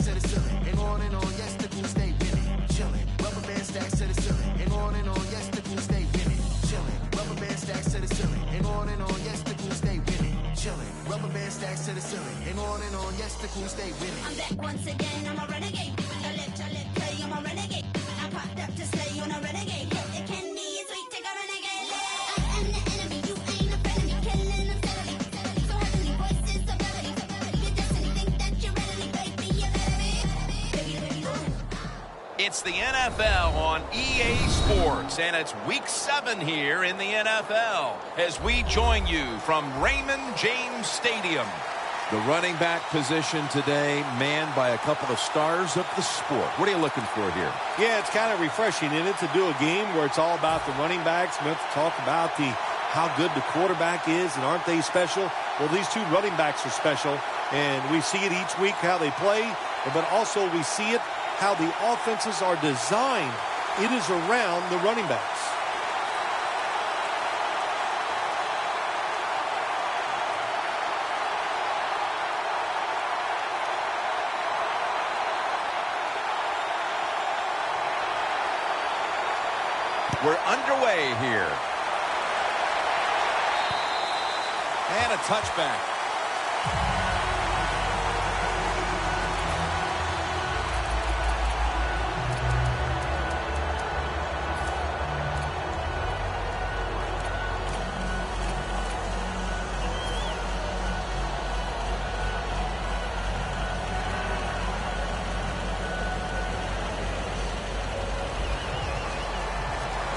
stacks to the ceiling. And on, yes, the goose stay winning. Chilling. Rubber band stacks to the ceiling. And on, yes, the goose stay winning. Chilling. Rubber band stacks to the ceiling. And on, yes, the goose stay winning. Chilling. Rubber band stacks to the ceiling. And on, yes, the goose stay winning. I'm back once again, I'm a renegade. Your lip, play, I'm a renegade. I popped up to slay on a renegade. It can be sweet, take a renegade. I am the enemy, you ain't a friend of me. Killing them steadily. So heavenly voices, so melody. Your destiny, think that you're ready, baby, you're ready. It's the NFL on EA Sports, and it's Week 7 here in the NFL as we join you from Raymond James Stadium. The running back position today manned by a couple of stars of the sport. What are you looking for here? Yeah, it's kind of refreshing, isn't it, to do a game where it's all about the running backs. We have to talk about how good the quarterback is, and aren't they special? Well, these two running backs are special, and we see it each week how they play, but also we see it how the offenses are designed. It is around the running backs. We're underway here. And a touchback.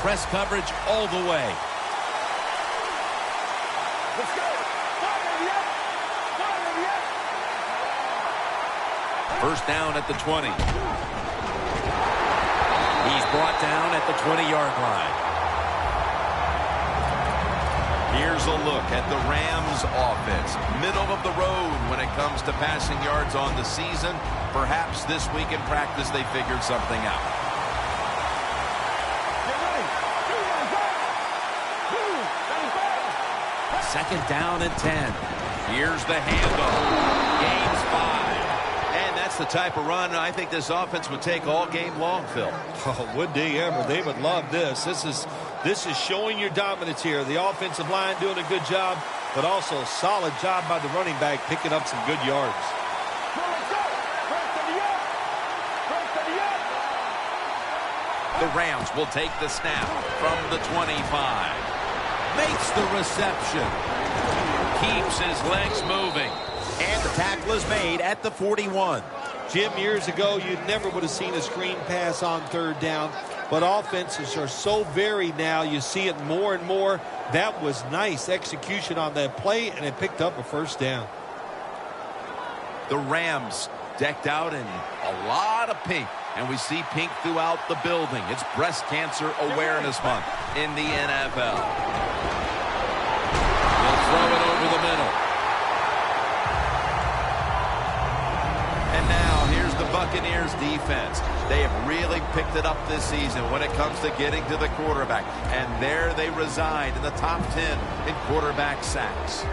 Press coverage all the way. Let's go. First down at the 20. He's brought down at the 20-yard line. Here's a look at the Rams offense. Middle of the road when it comes to passing yards on the season. Perhaps this week in practice they figured something out. Second down and 10. Here's the handoff. Gains 5. And that's the type of run I think this offense would take all game long, Phil. Oh, would they ever? They would love this. This is showing your dominance here. The offensive line doing a good job, but also solid job by the running back picking up some good yards. The Rams will take the snap from the 25. Makes the reception. Keeps his legs moving. And the tackle is made at the 41. Jim, years ago, you never would have seen a screen pass on third down. But offenses are so varied now. You see it more and more. That was nice execution on that play, and it picked up a first down. The Rams decked out in a lot of pink. And we see pink throughout the building. It's Breast Cancer Awareness Month in the NFL. They'll throw it over the middle. And now here's the Buccaneers defense. They have really picked it up this season when it comes to getting to the quarterback. And there they reside in the top 10 in quarterback sacks.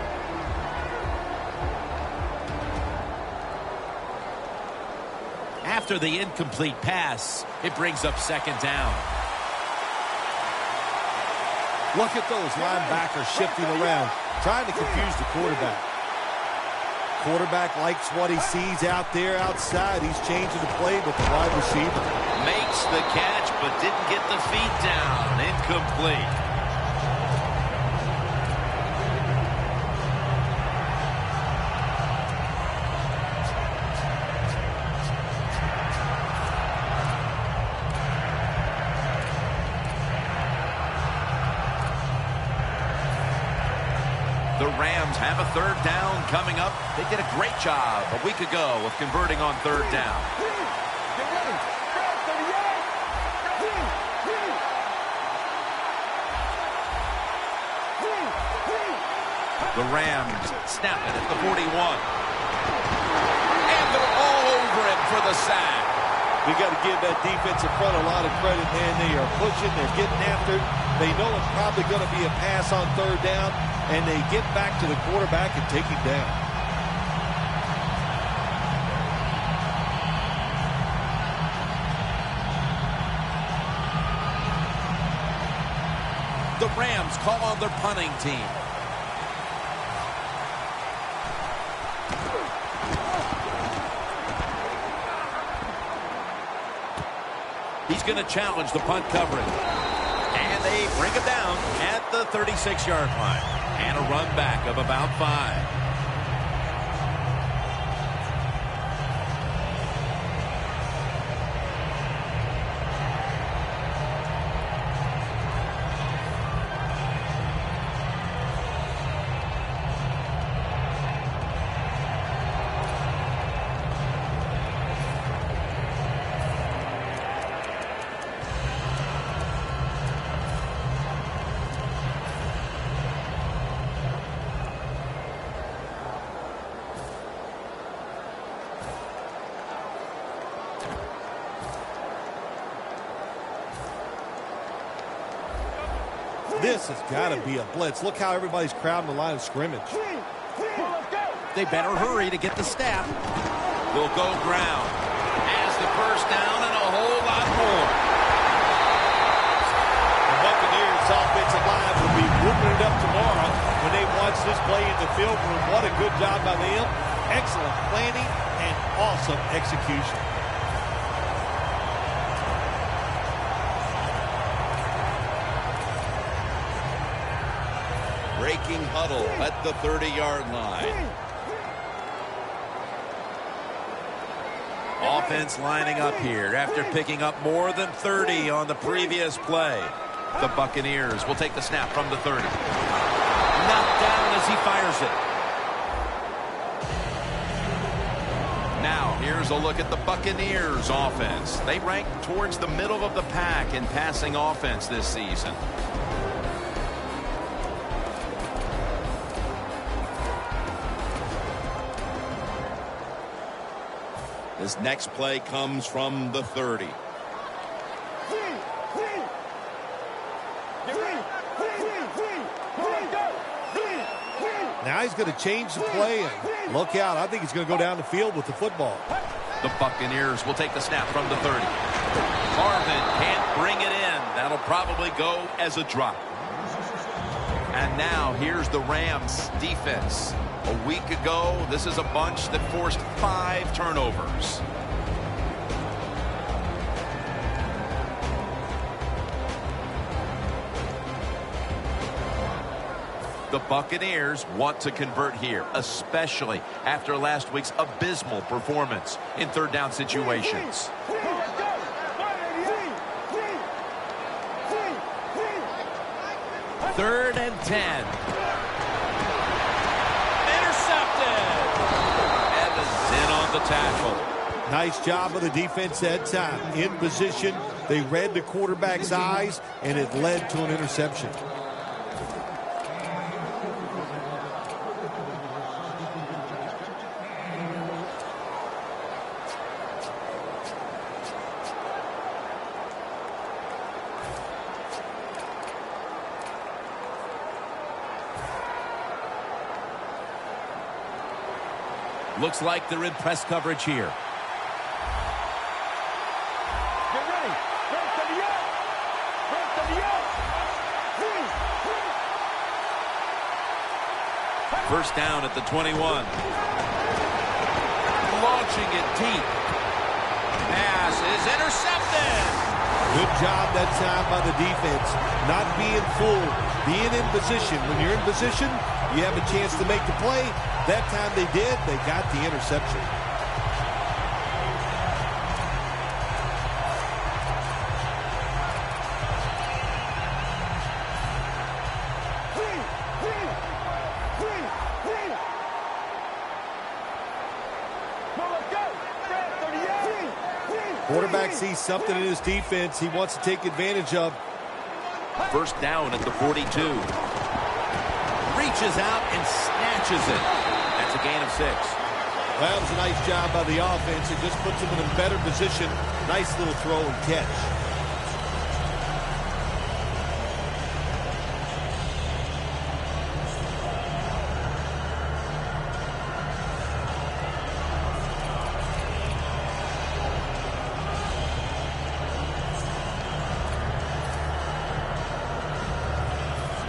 After the incomplete pass, it brings up second down. Look at those linebackers shifting around, trying to confuse the quarterback. Quarterback likes what he sees out there outside. He's changing the play with the wide receiver. Makes the catch, but didn't get the feet down. Incomplete. The Rams have a third down coming up. They did a great job a week ago of converting on third down. The Rams snap it at the 41. And they're all over him for the sack. We got to give that defensive front a lot of credit, man. They are pushing. They're getting after it. They know it's probably going to be a pass on third down, and they get back to the quarterback and take him down. The Rams call on their punting team. He's going to challenge the punt coverage. And they bring him down at the 36-yard line. And a run back of about 5. This has got to be a blitz. Look how everybody's crowding the line of scrimmage. They better hurry to get the snap. Will go ground. Has the first down and a whole lot more. The Buccaneers offensive line will be whooping it up tomorrow when they watch this play in the film room. What a good job by them. Excellent planning and awesome execution. Breaking huddle at the 30-yard line. Offense lining up here after picking up more than 30 on the previous play. The Buccaneers will take the snap from the 30. Knocked down as he fires it. Now, here's a look at the Buccaneers offense. They rank towards the middle of the pack in passing offense this season. This next play comes from the 30. Now he's going to change the play and look out. I think he's going to go down the field with the football. The Buccaneers will take the snap from the 30. Marvin can't bring it in. That'll probably go as a drop. And now here's the Rams defense. A week ago, this is a bunch that forced 5 turnovers. The Buccaneers want to convert here, especially after last week's abysmal performance in third down situations. Third and 10. The tackle. Nice job of the defense that time. In position, they read the quarterback's eyes, and it led to an interception. Looks like they're in press coverage here. Get ready. Break to the yoke. Break to the yoke. First down at the 21. Launching it deep. Pass is intercepted. Good job that time by the defense. Not being fooled. Being in position. When you're in position, you have a chance to make the play. That time they did. They got the interception. Quarterback sees something in his defense he wants to take advantage of. First down at the 42. Reaches out and snatches it. That's a gain of 6. That was a nice job by the offense. It just puts them in a better position. Nice little throw and catch.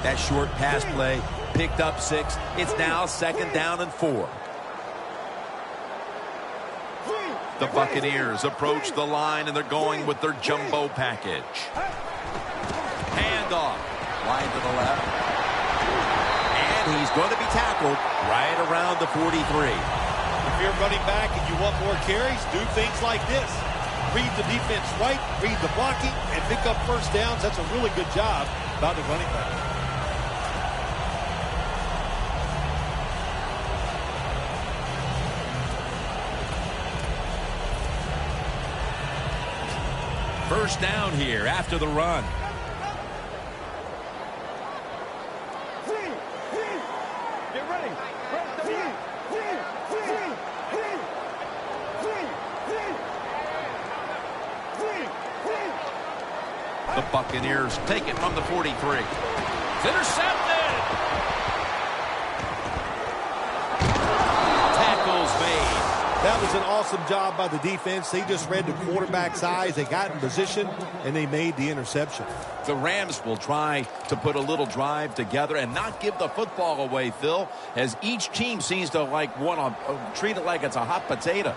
That short pass play picked up 6. It's now 2nd down and 4. The Buccaneers approach the line, and they're going with their jumbo package. Handoff. Line to the left. And he's going to be tackled right around the 43. If you're running back and you want more carries, do things like this. Read the defense right, read the blocking, and pick up first downs. That's a really good job by the running back. First down here after the run. Get ready. Rest of the The Buccaneers take it from the 43. It's intercepted. Tackles made. That was an awesome job by the defense. They just read the quarterback's eyes. They got in position, and they made the interception. The Rams will try to put a little drive together and not give the football away, Phil, as each team seems to want to treat it like it's a hot potato.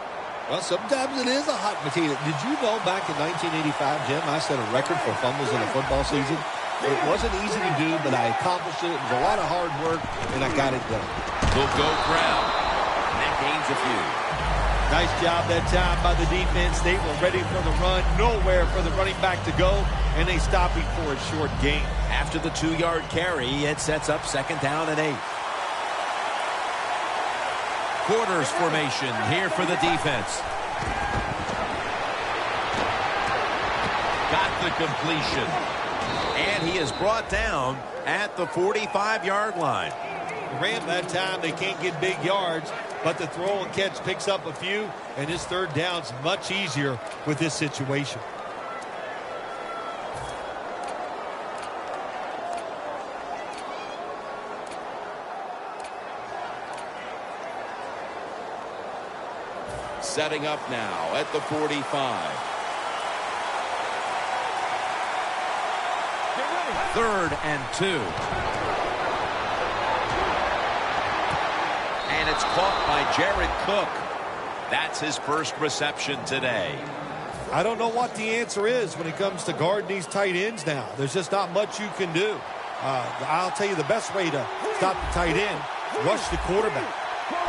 Well, sometimes it is a hot potato. Did you know back in 1985, Jim, I set a record for fumbles in a football season? It wasn't easy to do, but I accomplished it. It was a lot of hard work, and I got it done. They'll go ground. And that gains a few. Nice job that time by the defense. They were ready for the run. Nowhere for the running back to go, and they stopped him for a short gain. After the 2-yard carry, it sets up 2nd down and 8. Quarters formation here for the defense. Got the completion. And he is brought down at the 45-yard line. Ram that time. They can't get big yards, but the throw and catch picks up a few, and his 3rd down's much easier with this situation. Setting up now at the 45. Get ready. 3rd and 2. And it's caught by Jared Cook. That's his first reception today. I don't know what the answer is when it comes to guarding these tight ends now. There's just not much you can do. I'll tell you the best way to stop the tight end, rush the quarterback.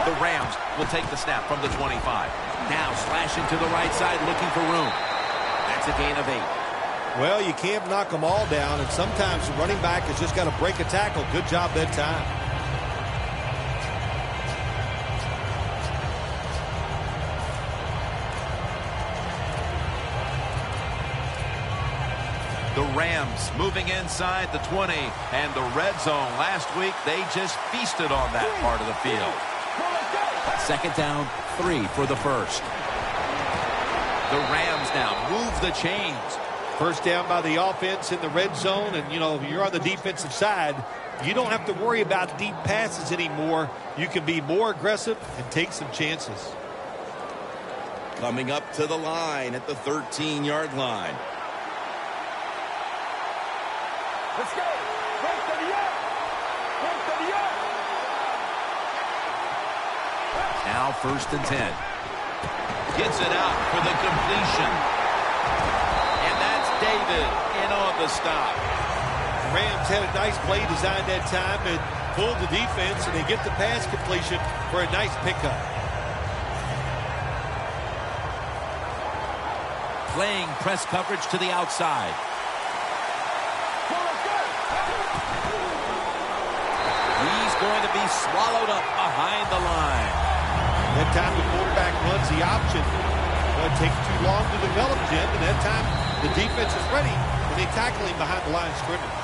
The Rams will take the snap from the 25. Now slashing to the right side, looking for room. That's a gain of 8. Well, you can't knock them all down, and sometimes the running back has just got to break a tackle. Good job that time. The Rams moving inside the 20, and the red zone last week, they just feasted on that part of the field. 2nd down, 3 for the first. The Rams now move the chains. First down by the offense in the red zone, and, you know, if you're on the defensive side, you don't have to worry about deep passes anymore. You can be more aggressive and take some chances. Coming up to the line at the 13-yard line. Let's go. Rest of the yard. Rest of the yard. Now 1st and 10. Gets it out for the completion. And that's David in on the stop. The Rams had a nice play designed that time and pulled the defense, and they get the pass completion for a nice pickup. Playing press coverage to the outside. He's going to be swallowed up behind the line. That time the quarterback runs the option. Well, it takes too long to develop, Jim, and that time the defense is ready, and they tackle him behind the line of scrimmage.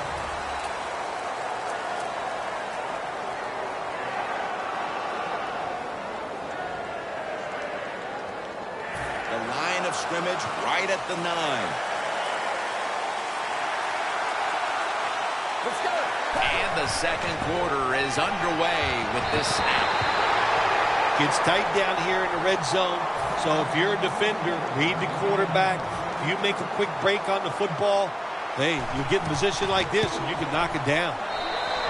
The line of scrimmage right at the 9. Let's go. And the 2nd quarter is underway with this snap. Gets tight down here in the red zone. So if you're a defender, read the quarterback. If you make a quick break on the football, hey, you get in a position like this and you can knock it down.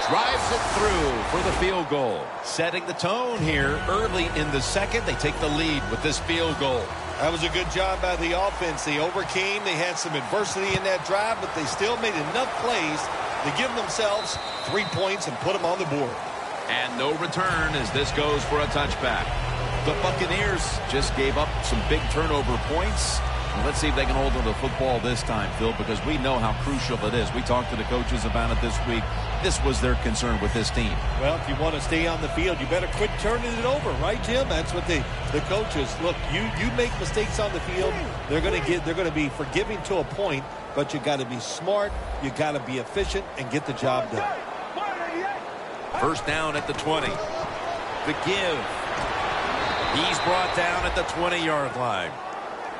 drives it through for the field goal. Setting the tone here early in the second. They take the lead with this field goal. That was a good job by the offense. They overcame. They had some adversity in that drive, but they still made enough plays to give themselves 3 points and put them on the board. And no return as this goes for a touchback. The Buccaneers just gave up some big turnover points. Let's see if they can hold on to the football this time, Phil, because we know how crucial it is. We talked to the coaches about it this week. This was their concern with this team. Well, if you want to stay on the field, you better quit turning it over, right, Jim? That's what the coaches look. You make mistakes on the field, they're going to be forgiving to a point, but you got to be smart, you got to be efficient, and get the job done. First down at the 20. The give. He's brought down at the 20-yard line.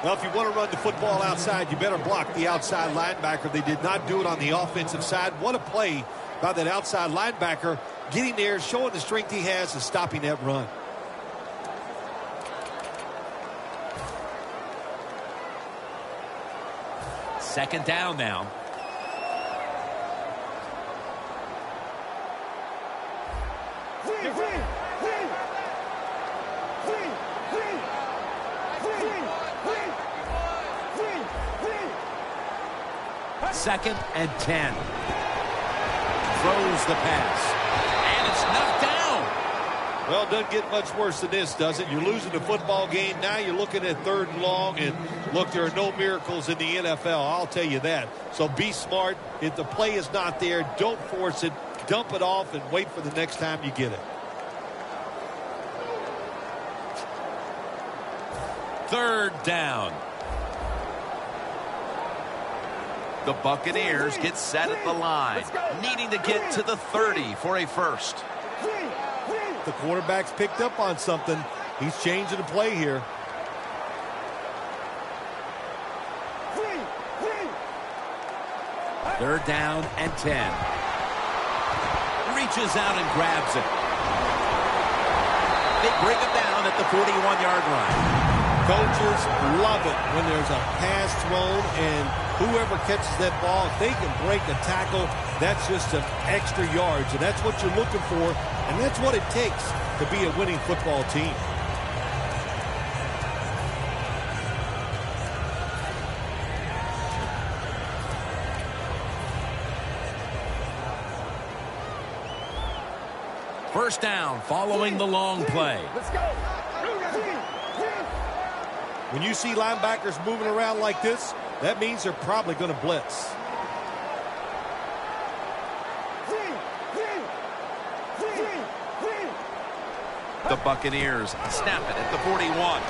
Well, if you want to run the football outside, you better block the outside linebacker. They did not do it on the offensive side. What a play by that outside linebacker, getting there, showing the strength he has, and stopping that run. Second down now. Second and 10. Throws the pass. And it's knocked down. Well, it doesn't get much worse than this, does it? You're losing the football game. Now you're looking at 3rd and long. And, look, there are no miracles in the NFL. I'll tell you that. So be smart. If the play is not there, don't force it. Dump it off and wait for the next time you get it. 3rd down. The Buccaneers get set at the line, needing to get to the 30 for a first. The quarterback's picked up on something. He's changing the play here. Third down and 10. Reaches out and grabs it. They bring him down at the 41-yard line. Coaches love it when there's a pass thrown and whoever catches that ball, if they can break a tackle, that's just some extra yards. And that's what you're looking for, and that's what it takes to be a winning football team. First down following the long play. Let's go. When you see linebackers moving around like this, that means they're probably going to blitz. The Buccaneers snap it at the 41.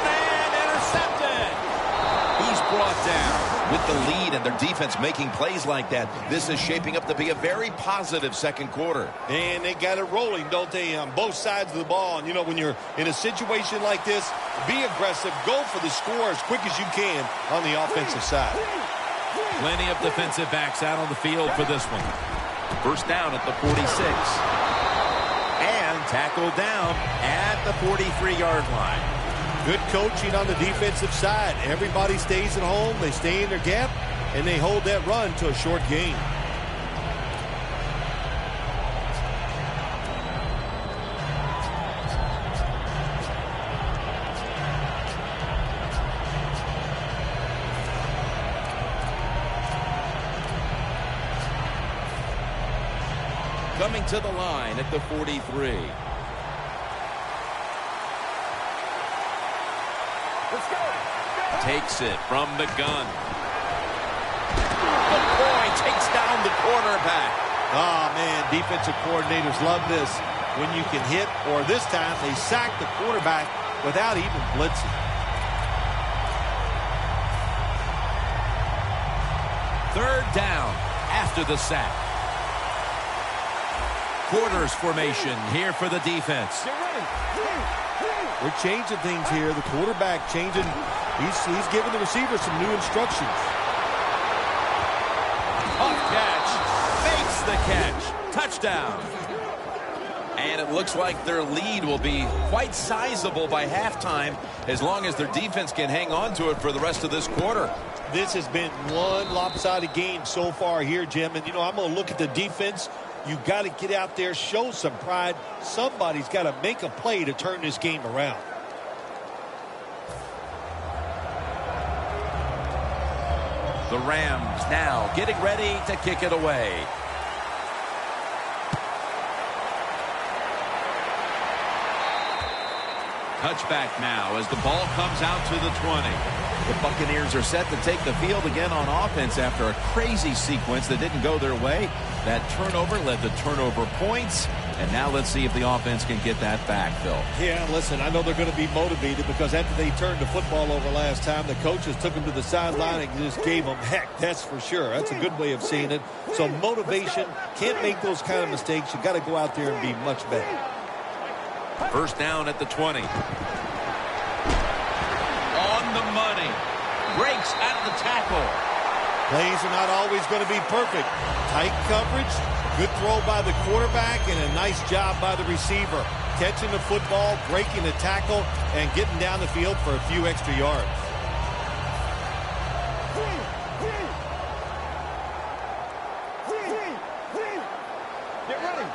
And intercepted. He's brought down. With the lead and their defense making plays like that, this is shaping up to be a very positive second quarter. And they got it rolling, don't they, on both sides of the ball. And, you know, when you're in a situation like this, be aggressive. Go for the score as quick as you can on the offensive side. Plenty of defensive backs out on the field for this one. First down at the 46. And tackled down at the 43-yard line. Good coaching on the defensive side. Everybody stays at home. They stay in their gap, and they hold that run to a short gain. Coming to the line at the 43. Takes it from the gun. The boy takes down the quarterback. Oh, man, defensive coordinators love this. When you can hit, or this time they sack the quarterback without even blitzing. Third down after the sack. Quarters formation here for the defense. They're changing things here. The quarterback changing. He's giving the receiver some new instructions. Off catch. Makes the catch. Touchdown. And it looks like their lead will be quite sizable by halftime as long as their defense can hang on to it for the rest of this quarter. This has been one lopsided game so far here, Jim. And, you know, I'm going to look at the defense. You've got to get out there, show some pride. Somebody's got to make a play to turn this game around. The Rams now getting ready to kick it away. Touchback now as the ball comes out to the 20. The Buccaneers are set to take the field again on offense after a crazy sequence that didn't go their way. That turnover led to turnover points. And now let's see if the offense can get that back, Phil. Yeah, listen, I know they're going to be motivated because after they turned the football over last time, the coaches took them to the sideline and just gave them heck. That's for sure. That's a good way of seeing it. So motivation, can't make those kind of mistakes. You got to go out there and be much better. First down at the 20. On the money. Breaks out of the tackle. Plays are not always going to be perfect. Tight coverage, good throw by the quarterback, and a nice job by the receiver. Catching the football, breaking the tackle, and getting down the field for a few extra yards. Get ready.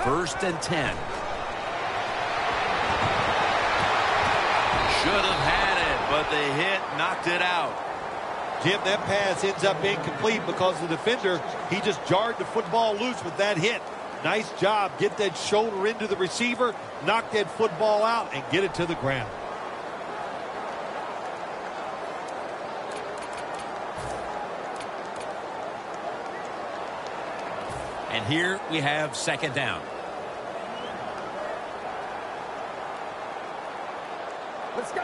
1st and 10. Should have had it, but the hit knocked it out. Jim, that pass ends up incomplete because the defender, he just jarred the football loose with that hit. Nice job. Get that shoulder into the receiver, knock that football out, and get it to the ground. And here we have 2nd down. Let's go.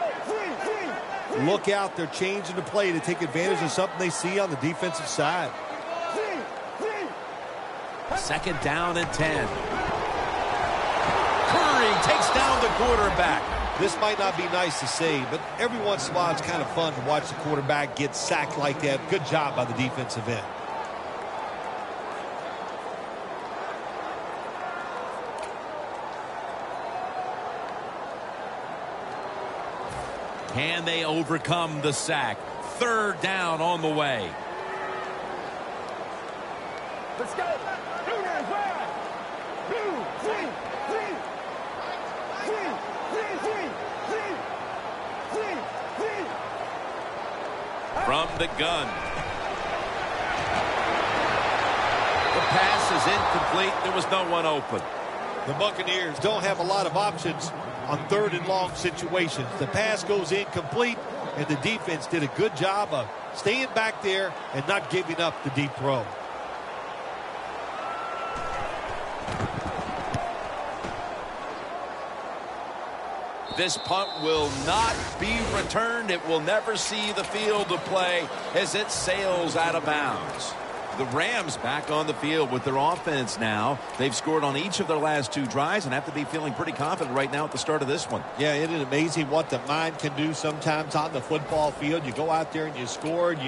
Look out. They're changing the play to take advantage of something they see on the defensive side. 2nd down and 10. Curry takes down the quarterback. This might not be nice to say, but every once in a while it's kind of fun to watch the quarterback get sacked like that. Good job by the defensive end. Can they overcome the sack? 3rd down on the way. Let's go. From the gun. The pass is incomplete. There was no one open. The Buccaneers don't have a lot of options on 3rd and long situations. The pass goes incomplete, and the defense did a good job of staying back there and not giving up the deep throw. This punt will not be returned. It will never see the field of play as it sails out of bounds. The Rams back on the field with their offense now. They've scored on each of their last 2 drives and have to be feeling pretty confident right now at the start of this one. Yeah, it is amazing what the mind can do sometimes on the football field. You go out there and you score, and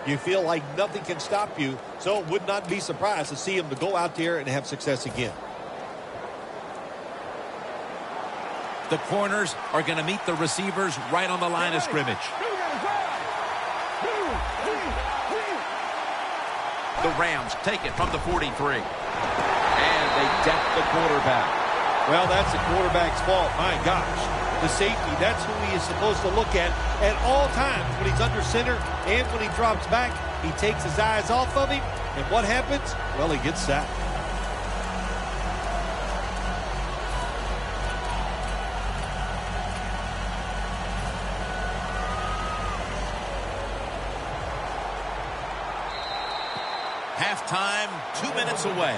you feel like nothing can stop you. So it would not be surprised to see him to go out there and have success again. The corners are going to meet the receivers right on the line of scrimmage. The Rams take it from the 43. And they deck the quarterback. Well, that's the quarterback's fault. My gosh. The safety, that's who he is supposed to look at all times when he's under center and when he drops back. He takes his eyes off of him. And what happens? Well, he gets sacked. Halftime, 2 minutes away.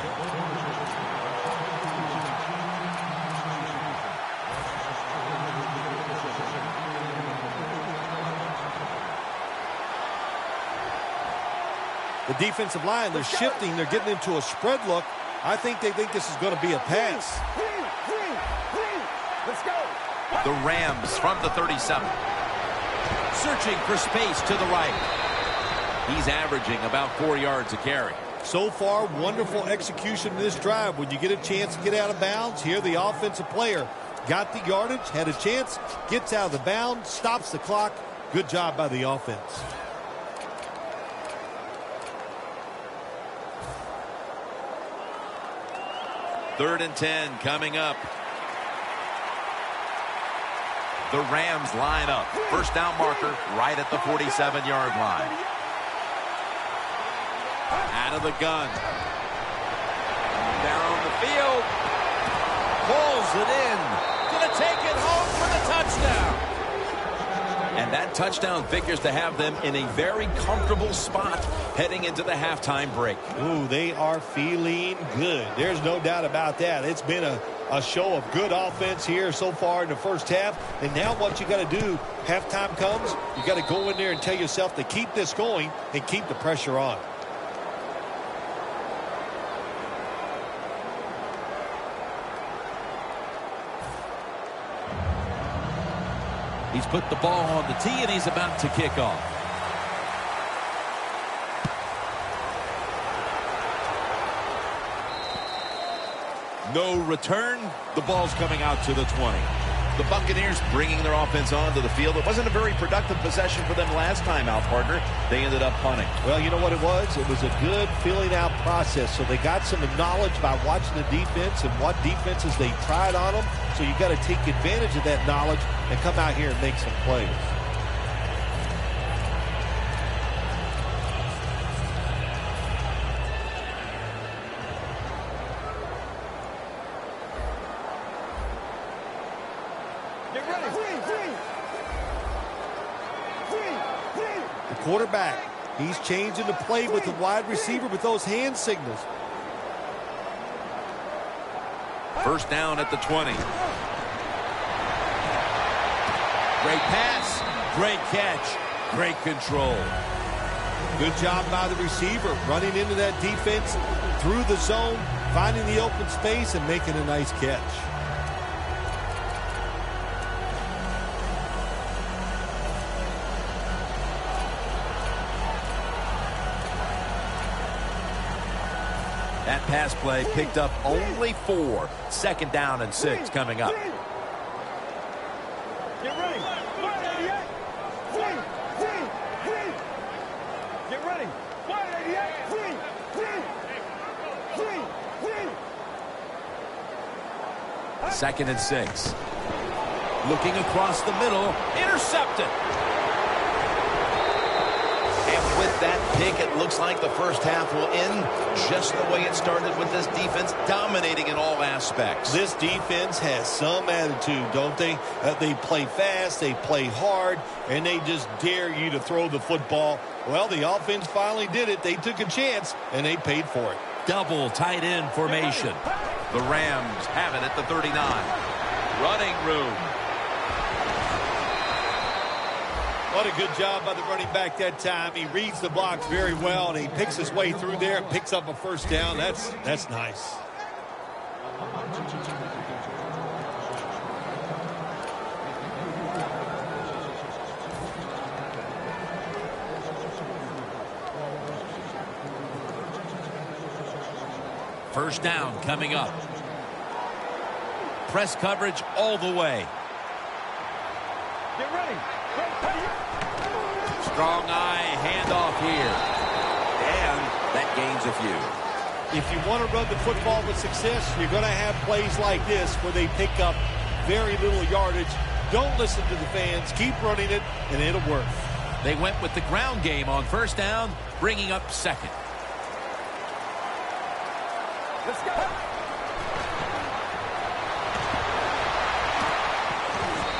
The defensive line, they're shifting. They're getting into a spread look. I think they think this is going to be a pass. Let's go. The Rams from the 37. Searching for space to the right. He's averaging about 4 yards a carry. So far, wonderful execution in this drive. When you get a chance to get out of bounds, here the offensive player got the yardage, had a chance, gets out of the bound, stops the clock. Good job by the offense. Third and 10 coming up. The Rams line up. First down marker right at the 47-yard line. Out of the gun. Down the field. Pulls it in. Gonna take it home for the touchdown. And that touchdown figures to have them in a very comfortable spot heading into the halftime break. Ooh, they are feeling good. There's no doubt about that. It's been a show of good offense here so far in the first half. And now what you got to do, halftime comes, you got to go in there and tell yourself to keep this going and keep the pressure on. He's put the ball on the tee, and he's about to kick off. No return. The ball's coming out to the 20. The Buccaneers bringing their offense onto the field. It wasn't a very productive possession for them last time out, partner. They ended up punting. Well, you know what it was? It was a good filling out process. So they got some knowledge by watching the defense and what defenses they tried on them. So you got to take advantage of that knowledge and come out here and make some plays. The quarterback, he's changing the play with the wide receiver with those hand signals. First down at the 20. Great pass, great catch, great control. Good job by the receiver, running into that defense through the zone, finding the open space and making a nice catch. That pass play picked up only 4. Second down and 6 coming up. Get ready. 188. Get ready. 188. Second and 6. Looking across the middle. Intercepted. And with that pick, it looks like the first half will end just the way it started, with this defense dominating in all aspects. This defense has some attitude, don't they? They play fast, they play hard, and they just dare you to throw the football. Well, the offense finally did it. They took a chance, and they paid for it. Double tight end formation. The Rams have it at the 39. Running room. What a good job by the running back that time. He reads the blocks very well, and he picks his way through there and picks up a first down. That's nice. First down coming up. Press coverage all the way. Get ready. Strong eye handoff here. And that gains a few. If you want to run the football with success, you're going to have plays like this where they pick up very little yardage. Don't listen to the fans. Keep running it, and it'll work. They went with the ground game on first down, bringing up second. Let's go.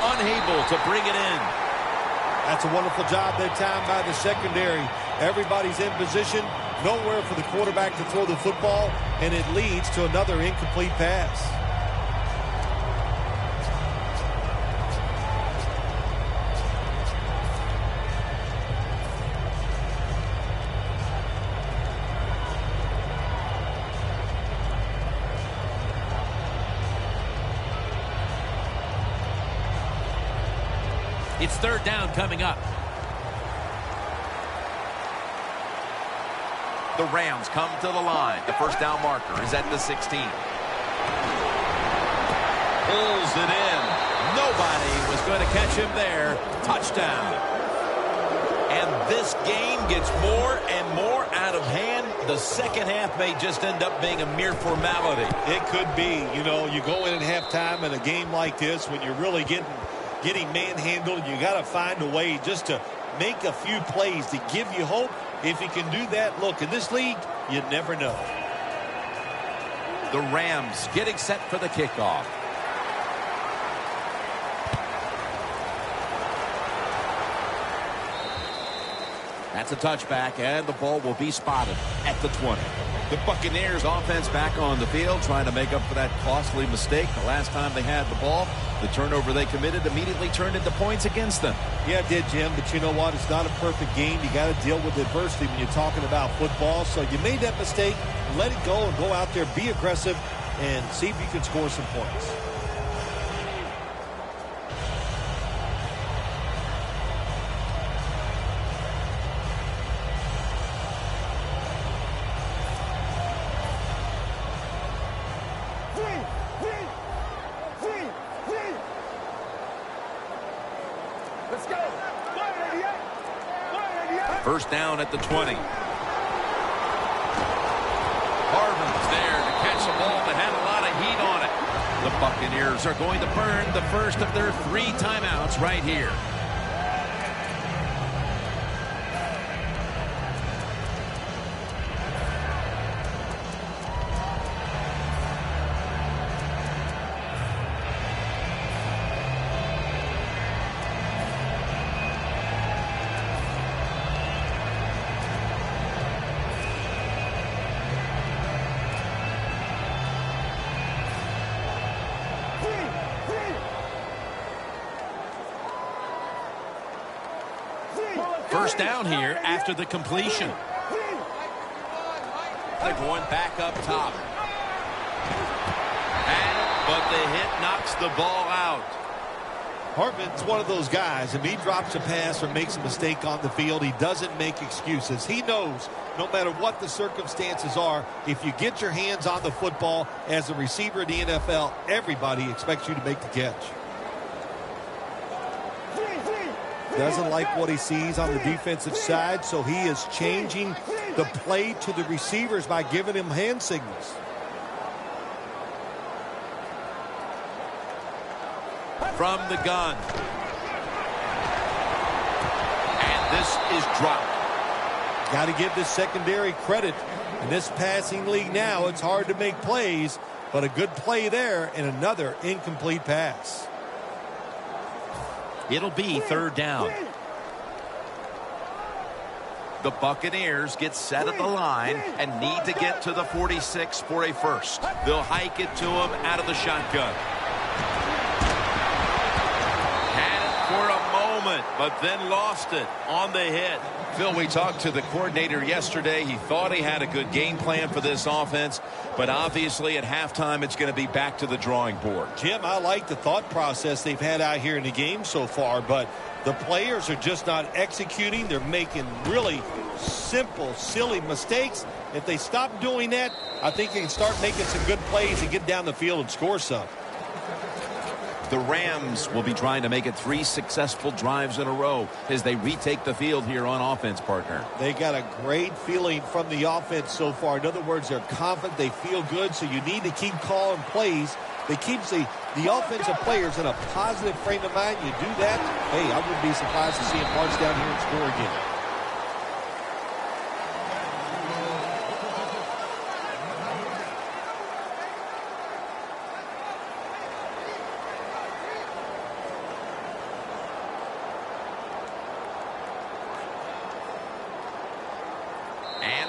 Unable to bring it in. That's a wonderful job that time by the secondary. Everybody's in position. Nowhere for the quarterback to throw the football, and it leads to another incomplete pass. It's third down coming up. The Rams come to the line. The first down marker is at the 16. Pulls it in. Nobody was going to catch him there. Touchdown. And this game gets more and more out of hand. The second half may just end up being a mere formality. It could be. You know, you go in at halftime in a game like this when you're really getting manhandled. You got to find a way just to make a few plays to give you hope. If you can do that, look, in this league, you never know. The Rams getting set for the kickoff. That's a touchback, and the ball will be spotted at the 20. The Buccaneers offense back on the field, trying to make up for that costly mistake. The last time they had the ball, the turnover they committed immediately turned into points against them. Yeah, it did, Jim, but you know what? It's not a perfect game. You got to deal with adversity when you're talking about football. So you made that mistake, let it go, and go out there, be aggressive, and see if you can score some points. Let's go. Go ahead, 88. Go ahead, 88. First down at the 20. Harvin's there to catch the ball that had a lot of heat on it. The Buccaneers are going to burn the first of their 3 timeouts right here. First down here after the completion. They're going back up top. But the hit knocks the ball out. Hartman's one of those guys. If he drops a pass or makes a mistake on the field, he doesn't make excuses. He knows no matter what the circumstances are, if you get your hands on the football as a receiver in the NFL, everybody expects you to make the catch. Doesn't like what he sees on the defensive side, so he is changing the play to the receivers by giving him hand signals. From the gun. And this is dropped. Got to give this secondary credit. In this passing league now, it's hard to make plays, but a good play there and another incomplete pass. It'll be third down. The Buccaneers get set at the line and need to get to the 46 for a first. They'll hike it to him out of the shotgun. Had it for a moment, but then lost it on the hit. Phil, we talked to the coordinator yesterday. He thought he had a good game plan for this offense, but obviously at halftime it's going to be back to the drawing board. Jim, I like the thought process they've had out here in the game so far, but the players are just not executing. They're making really simple, silly mistakes. If they stop doing that, I think they can start making some good plays and get down the field and score some. The Rams will be trying to make it 3 successful drives in a row as they retake the field here on offense, partner. They got a great feeling from the offense so far. In other words, they're confident, they feel good, so you need to keep calling plays. They keep the offensive players in a positive frame of mind. You do that, hey, I wouldn't be surprised to see them march down here and score again.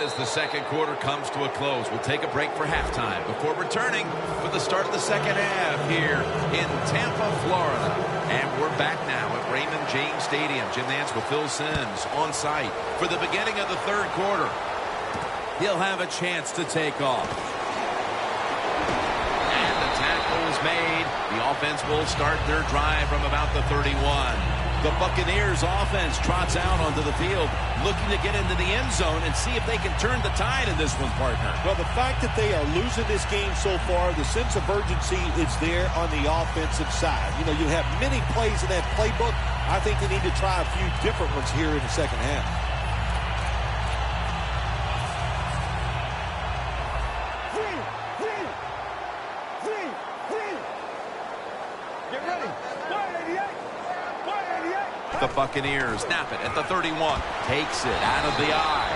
As the second quarter comes to a close, we'll take a break for halftime before returning for the start of the second half here in Tampa, Florida. And we're back now at Raymond James Stadium. Jim Nantz with Phil Simms on site for the beginning of the third quarter. He'll have a chance to take off. And the tackle is made. The offense will start their drive from about the 31. The Buccaneers offense trots out onto the field, looking to get into the end zone and see if they can turn the tide in this one, partner. Well, the fact that they are losing this game so far, the sense of urgency is there on the offensive side. You know, you have many plays in that playbook. I think they need to try a few different ones here in the second half. Get ready. 188. The Buccaneers snap it at the 31. Takes it out of the eye.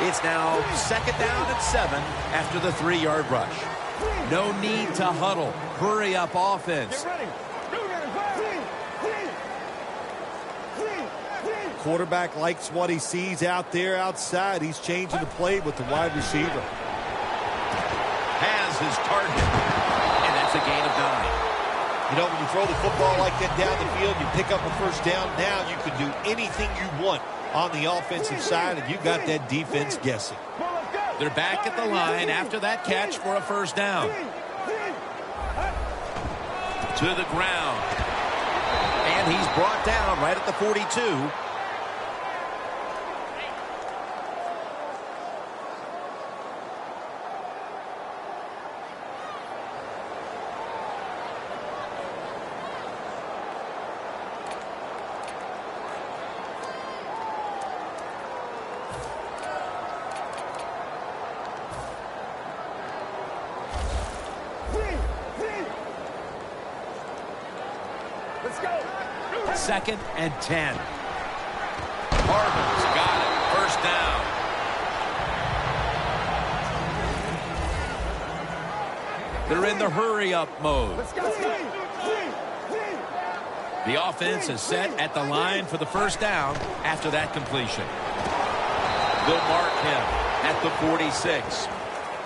It's now second down and 7 after the 3-yard rush. No need to huddle. Hurry up offense. Get ready. Quarterback likes what he sees out there outside. He's changing the play with the wide receiver. Has his target. And that's a gain of 9. You know, when you throw the football like that down the field, you pick up a first down. Now you can do anything you want on the offensive side, and you got that defense guessing. They're back at the line after that catch for a first down. To the ground. And he's brought down right at the 42. Let's go. Second and 10. Harden's got it. First down. They're in the hurry-up mode. Let's go. The offense is set at the line for the first down after that completion. They'll mark him at the 46.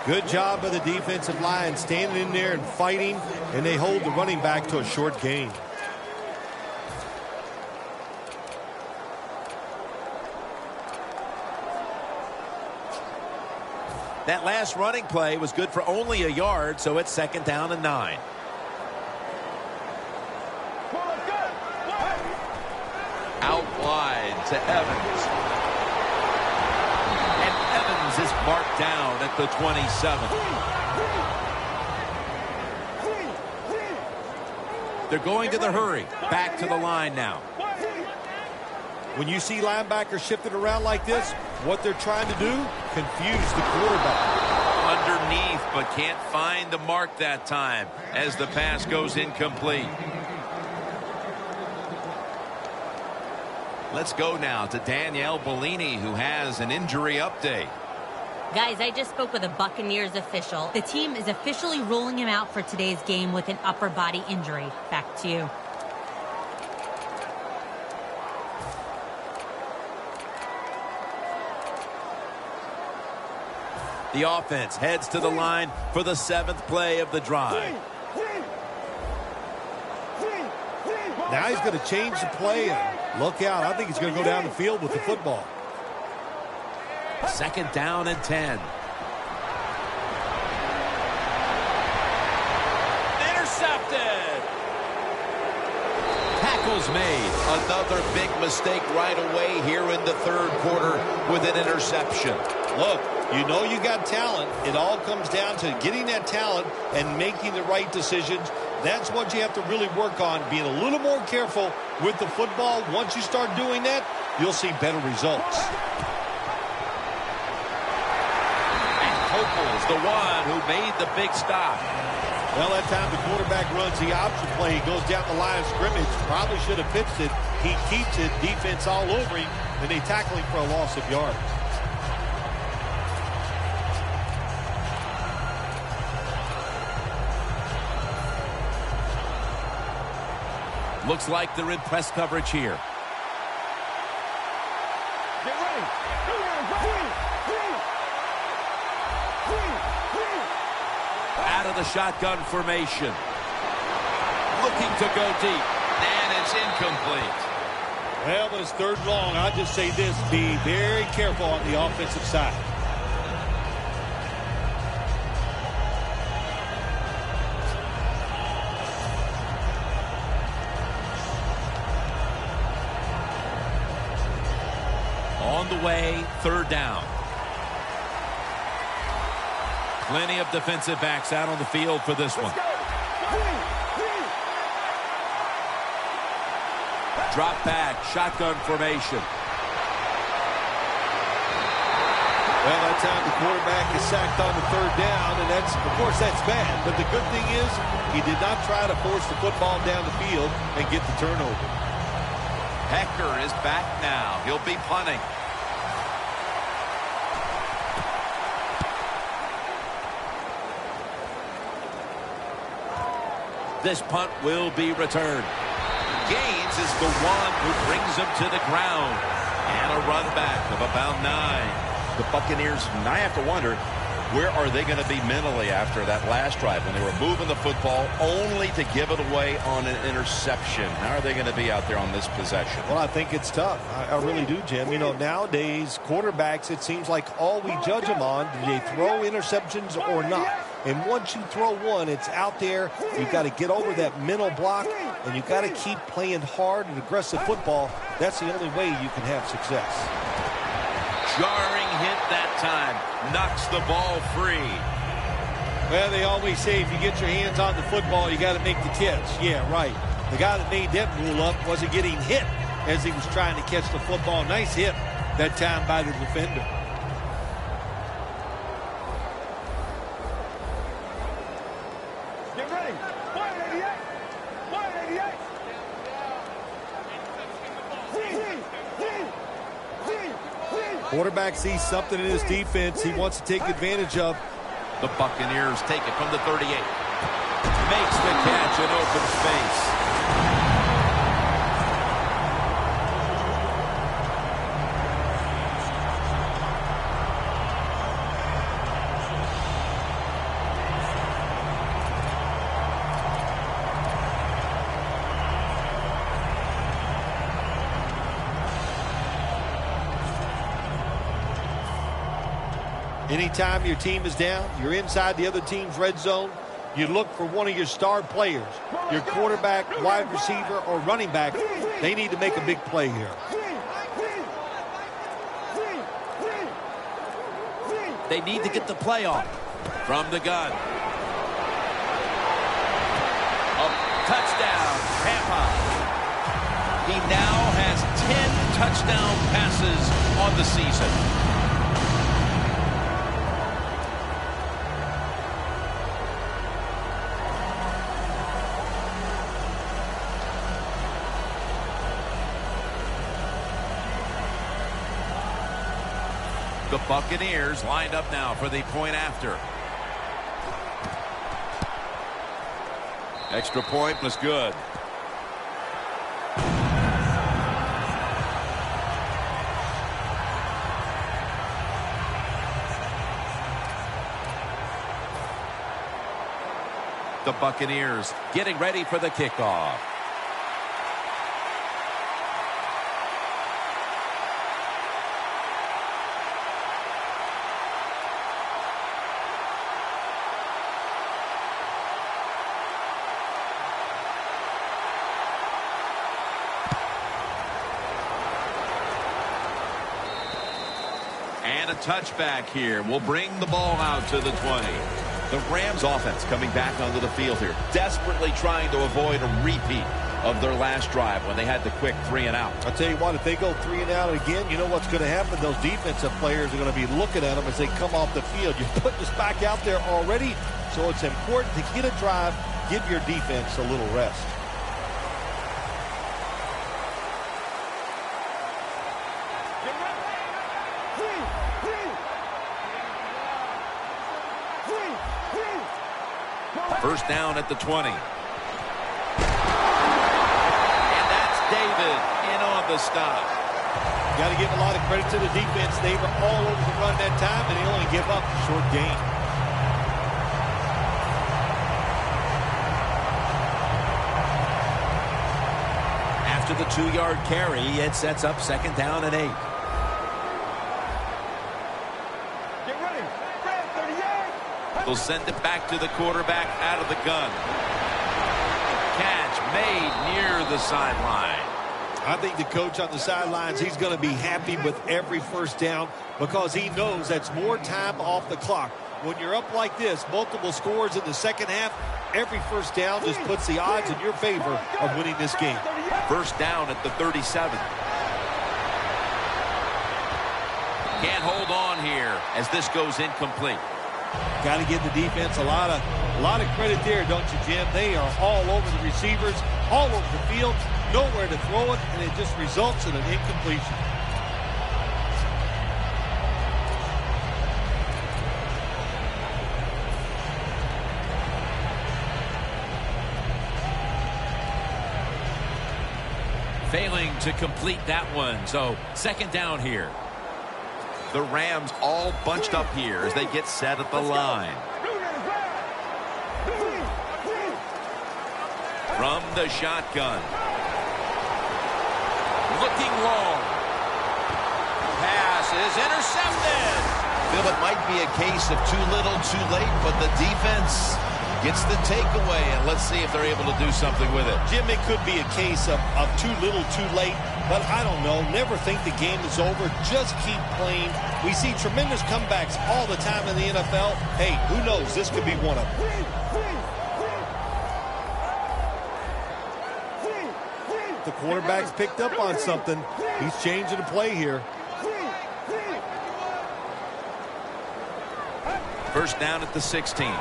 Good job by the defensive line standing in there and fighting, and they hold the running back to a short gain. That last running play was good for only a yard, so it's second down and 9. Out wide to Evans. And Evans is marked down at the 27. They're going to the hurry. Back to the line now. When you see linebackers shifted around like this, what they're trying to do, confuse the quarterback. Underneath, but can't find the mark that time as the pass goes incomplete. Let's go now to Danielle Bellini, who has an injury update. Guys, I just spoke with a Buccaneers official. The team is officially ruling him out for today's game with an upper body injury. Back to you. The offense heads to the line for the 7th play of the drive. Now he's going to change the play, and look out. I think he's going to go down the field with the football. Second down and 10. Intercepted. Tackles made. Another big mistake right away here in the 3rd quarter with an interception. Look, you know you got talent. It all comes down to getting that talent and making the right decisions. That's what you have to really work on, being a little more careful with the football. Once you start doing that, you'll see better results. And Hochul is the one who made the big stop. Well, that time the quarterback runs the option play. He goes down the line of scrimmage. Probably should have pitched it. He keeps it. Defense all over him, and they tackle him for a loss of yards. Looks like they're in press coverage here. Get ready. Out of the shotgun formation. Looking to go deep. And it's incomplete. Well, when it's 3rd and long, I'll just say this. Be very careful on the offensive side. on the way, third down. Plenty of defensive backs out on the field for this one. Drop back, shotgun formation. Well, that time the quarterback is sacked on the third down, and of course, that's bad. But the good thing is he did not try to force the football down the field and get the turnover. Hecker is back now. He'll be punting. This punt will be returned. Gaines is the one who brings him to the ground. And a run back of about 9. The Buccaneers, and I have to wonder, where are they going to be mentally after that last drive when they were moving the football only to give it away on an interception? How are they going to be out there on this possession? Well, I think it's tough. I really do, Jim. You know, nowadays, quarterbacks, it seems like all we judge them on, do they throw interceptions or not? And once you throw one, it's out there. You've got to get over that mental block, and you've got to keep playing hard and aggressive football. That's the only way you can have success. Jarring hit that time. Knocks the ball free. Well, they always say if you get your hands on the football, you got to make the catch. Yeah, right. The guy that made that rule up wasn't getting hit as he was trying to catch the football. Nice hit that time by the defender. Get ready. 188. 188. Quarterback sees something in his defense he wants to take advantage of. The Buccaneers take it from the 38. Makes the catch in open space. Anytime your team is down, you're inside the other team's red zone, you look for one of your star players, your quarterback, wide receiver, or running back. They need to make a big play here. They need to get the play off from the gun. A touchdown, Tampa. He now has 10 touchdown passes on the season. The Buccaneers lined up now for the point after. Extra point was good. The Buccaneers getting ready for the kickoff. And a touchback here will bring the ball out to the 20. The Rams offense coming back onto the field here, desperately trying to avoid a repeat of their last drive when they had the quick 3 and out. I'll tell you what, if they go 3 and out again, you know what's going to happen? Those defensive players are going to be looking at them as they come off the field. You're putting this back out there already, so it's important to get a drive, give your defense a little rest. First down at the 20. And that's David in on the stop. Got to give a lot of credit to the defense. They were all over the run that time, and they only give up a short gain. After the 2-yard carry, it sets up second down and 8. They'll send it back to the quarterback out of the gun. Catch made near the sideline. I think the coach on the sidelines, he's going to be happy with every first down because he knows that's more time off the clock. When you're up like this, multiple scores in the second half, every first down just puts the odds in your favor of winning this game. First down at the 37. Can't hold on here as this goes incomplete. Got to give the defense a lot of credit there, don't you, Jim? They are all over the receivers, all over the field, nowhere to throw it, and it just results in an incompletion. Failing to complete that one, so second down here. The Rams all bunched up here as they get set at the line. From the shotgun. Looking long. Pass is intercepted. Phil, it might be a case of too little, too late, but the defense gets the takeaway, and let's see if they're able to do something with it. Jim, it could be a case of too little, too late, but I don't know. Never think the game is over. Just keep playing. We see tremendous comebacks all the time in the NFL. Hey, who knows? This could be one of them. The quarterback's picked up on something. He's changing the play here. First down at the 16. He'll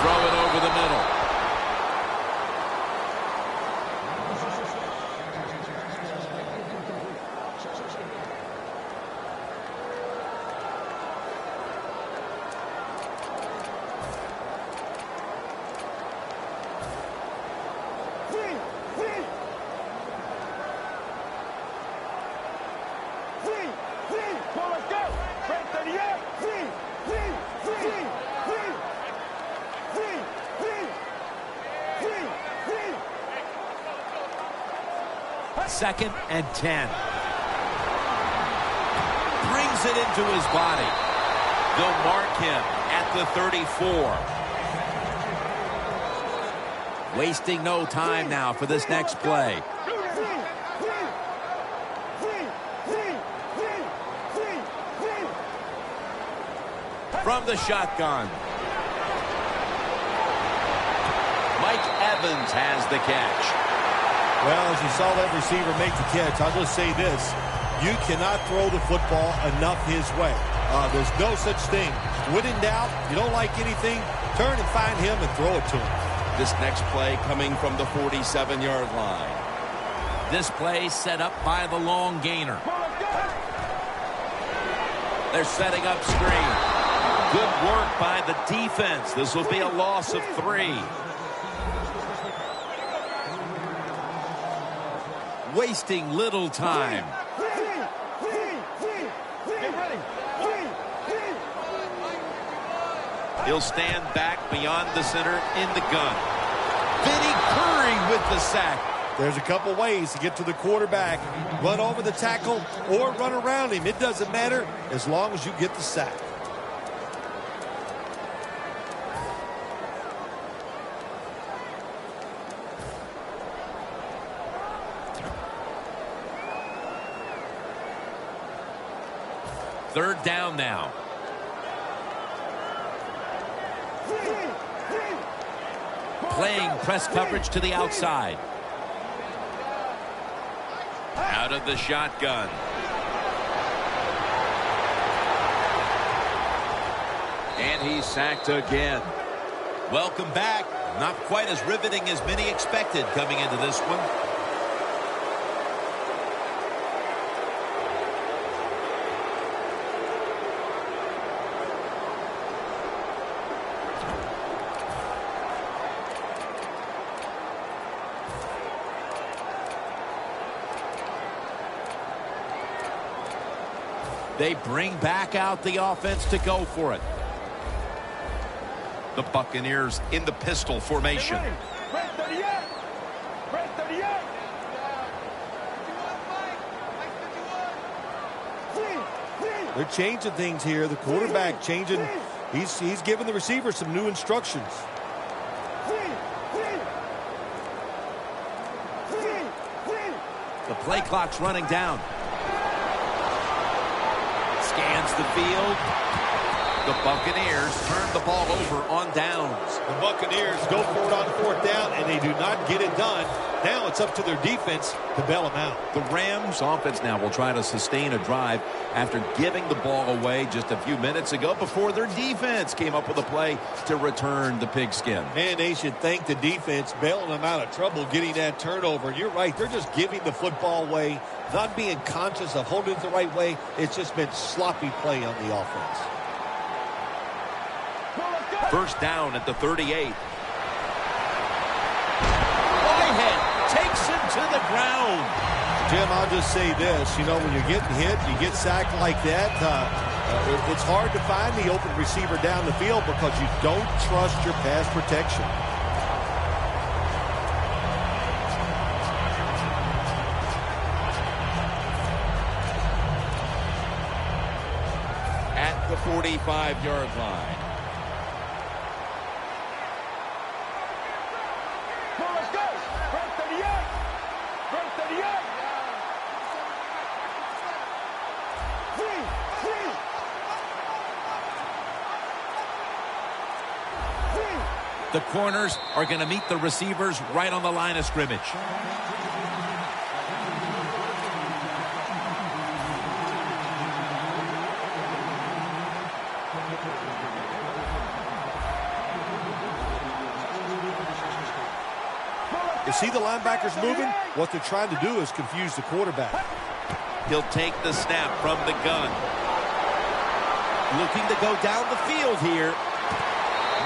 throw it over the middle. Second and 10. Brings it into his body. They'll mark him at the 34. Wasting no time now for this next play. From the shotgun. Mike Evans has the catch. Well, as you saw that receiver make the catch, I'll just say this. You cannot throw the football enough his way. There's no such thing. When in doubt, you don't like anything, turn and find him and throw it to him. This next play coming from the 47-yard line. This play set up by the long gainer. They're setting up screen. Good work by the defense. This will be a loss of 3. Wasting little time. He'll stand back beyond the center in the gun. Vinny Curry with the sack. There's a couple ways to get to the quarterback. Run over the tackle or run around him. It doesn't matter as long as you get the sack. Third down now. Playing press coverage to the outside. Out of the shotgun. And he's sacked again. Welcome back. Not quite as riveting as many expected coming into this one. They bring back out the offense to go for it. The Buccaneers in the pistol formation. They're changing things here. The quarterback changing. He's giving the receiver some new instructions. The play clock's running down. Scans the field. The Buccaneers turn the ball over on downs. The Buccaneers go for it on 4th down, and they do not get it done. Now it's up to their defense to bail them out. The Rams offense now will try to sustain a drive after giving the ball away just a few minutes ago before their defense came up with a play to return the pigskin. And they should thank the defense bailing them out of trouble getting that turnover. You're right. They're just giving the football away, not being conscious of holding it the right way. It's just been sloppy play on the offense. First down at the 38. Whitehead takes him to the ground. Jim, I'll just say this. You know, when you're getting hit, you get sacked like that, it's hard to find the open receiver down the field because you don't trust your pass protection. At the 45-yard line. The corners are going to meet the receivers right on the line of scrimmage. You see the linebackers moving? What they're trying to do is confuse the quarterback. He'll take the snap from the gun. Looking to go down the field here.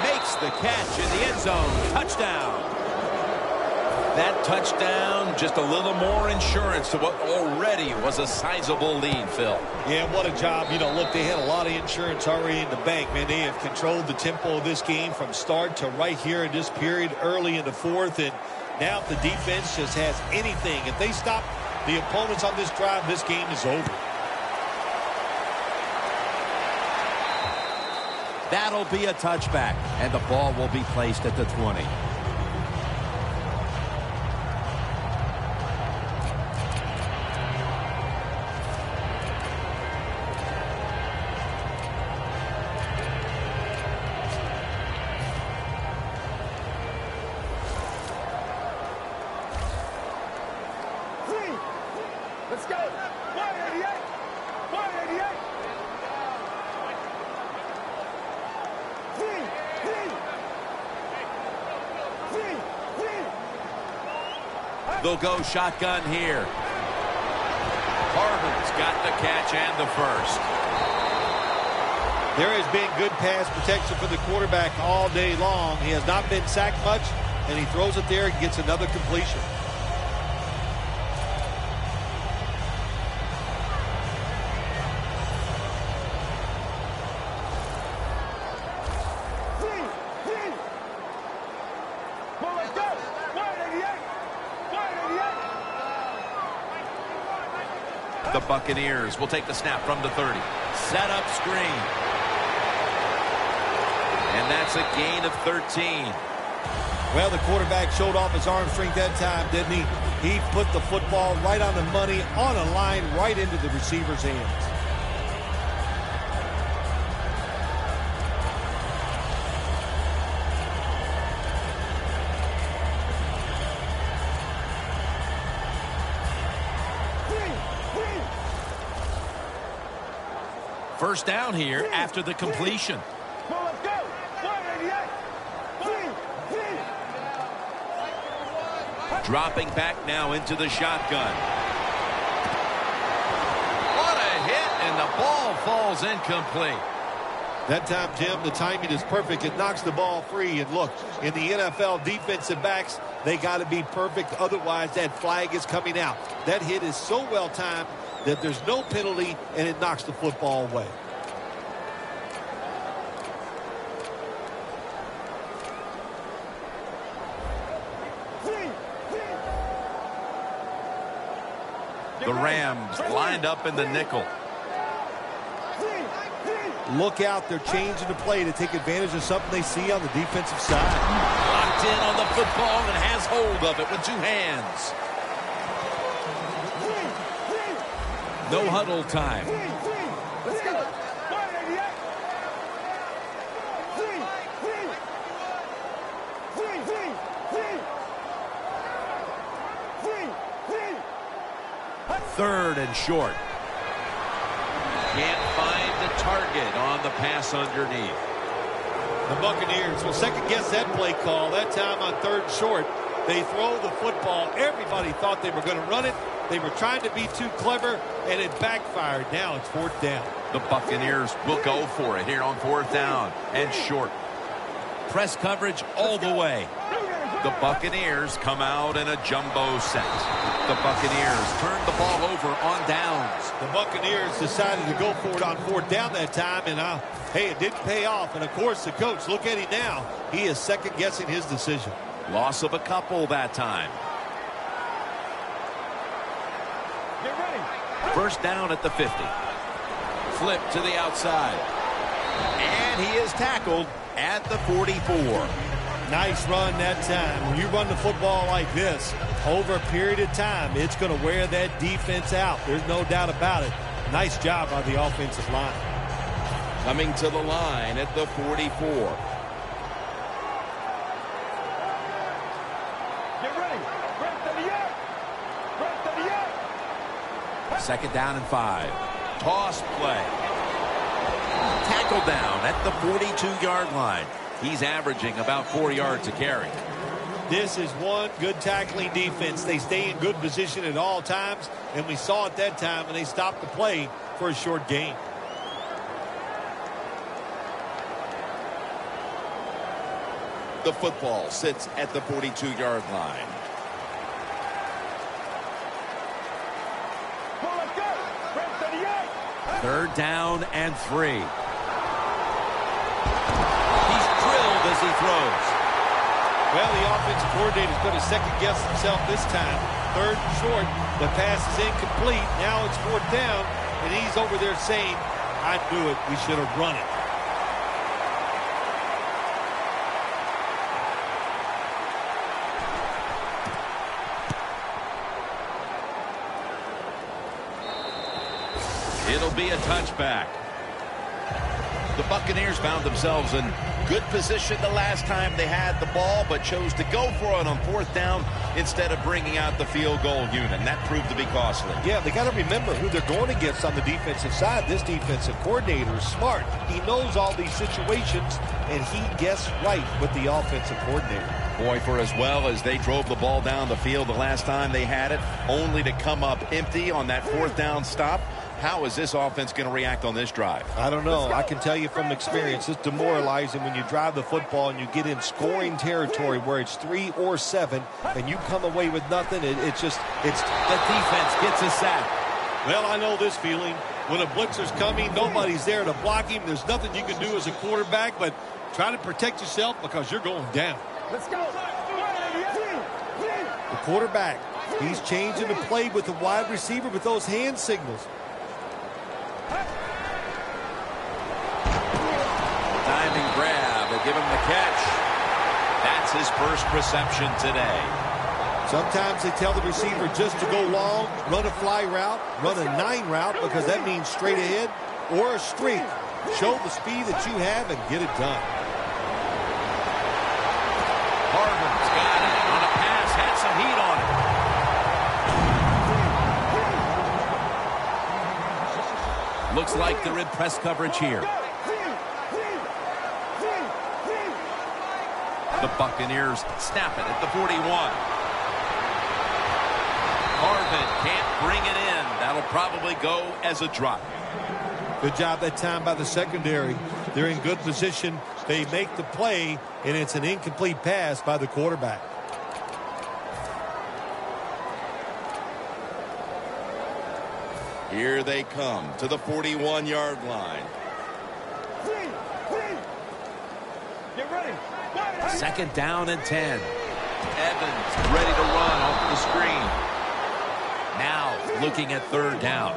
Makes the catch in the end zone. Touchdown. That touchdown, just a little more insurance to what already was a sizable lead, Phil. Yeah, what a job. You know, look, they had a lot of insurance already in the bank, man. They have controlled the tempo of this game from start to right here in this period early in the 4th. And now if the defense just has anything, if they stop the opponents on this drive, this game is over. That'll be a touchback, and the ball will be placed at the 20. Let's go. 188. 188. They'll go shotgun here. Harvin's got the catch and the first. There has been good pass protection for the quarterback all day long. He has not been sacked much, and he throws it there and gets another completion. The Buccaneers will take the snap from the 30. Set up screen. And that's a gain of 13. Well, the quarterback showed off his arm strength that time, didn't he? He put the football right on the money, on a line, right into the receiver's hands. First down here after the completion. Let's go. 188. Dropping back now into the shotgun. What a hit, and the ball falls incomplete. That time, Jim, the timing is perfect. It knocks the ball free. And look, in the NFL, defensive backs, they got to be perfect. Otherwise, that flag is coming out. That hit is so well timed that there's no penalty, and it knocks the football away. The Rams lined up in the nickel. Look out, they're changing the play to take advantage of something they see on the defensive side. Locked in on the football and has hold of it with two hands. No huddle time. Let's go. 188. Third and short. Can't find the target on the pass underneath. The Buccaneers will second-guess that play call. That time on third and short, they throw the football. Everybody thought they were going to run it. They were trying to be too clever, and it backfired. Now it's fourth down. The Buccaneers will go for it here on fourth down and short. Press coverage all the way. The Buccaneers come out in a jumbo set. The Buccaneers turn the ball over on downs. The Buccaneers decided to go for it on fourth down that time, and hey, it didn't pay off. And, of course, the coach, look at him now. He is second-guessing his decision. Loss of a couple that time. Get ready. First down at the 50. Flip to the outside. And he is tackled at the 44. Nice run that time. When you run the football like this, over a period of time, it's going to wear that defense out. There's no doubt about it. Nice job by the offensive line. Coming to the line at the 44. Get ready. Rest of the yard. Rest of the yard. Second down and 5. Toss play. Tackle down at the 42-yard line. He's averaging about 4 yards a carry. This is one good tackling defense. They stay in good position at all times, and we saw it that time, and they stopped the play for a short gain. The football sits at the 42-yard line. Well, let's go. Rest of the yard. Third down and 3. As he throws. Well, the offensive coordinator is going to second-guess himself this time. Third and short. The pass is incomplete. Now it's fourth down, and he's over there saying, I knew it. We should have run it. It'll be a touchback. The Buccaneers found themselves in good position the last time they had the ball, but chose to go for it on fourth down instead of bringing out the field goal unit, and that proved to be costly. Yeah, they got to remember who they're going against on the defensive side. This defensive coordinator is smart. He knows all these situations, and he guessed right with the offensive coordinator. Boy, for as well as they drove the ball down the field the last time they had it, only to come up empty on that fourth down stop. How is this offense going to react on this drive? I don't know. I can tell you from experience, it's demoralizing when you drive the football and you get in scoring territory where it's 3 or 7 and you come away with nothing. It's the defense gets a sack. Well, I know this feeling. When a blitzer's coming, nobody's there to block him. There's nothing you can do as a quarterback but try to protect yourself because you're going down. Let's go. The quarterback, he's changing the play with the wide receiver with those hand signals. Diving grab will give him the catch. That's his first reception today. Sometimes they tell the receiver just to go long, run a fly route, run a 9 route because that means straight ahead, or a streak. Show the speed that you have and get it done. Harden's got it on a pass, had some heat on it. Looks like they're in press coverage here. The Buccaneers snap it at the 41. Harden can't bring it in. That'll probably go as a drop. Good job that time by the secondary. They're in good position. They make the play, and it's an incomplete pass by the quarterback. Here they come to the 41-yard line. Get ready. Second down and 10. Evans ready to run off the screen. Now looking at third down.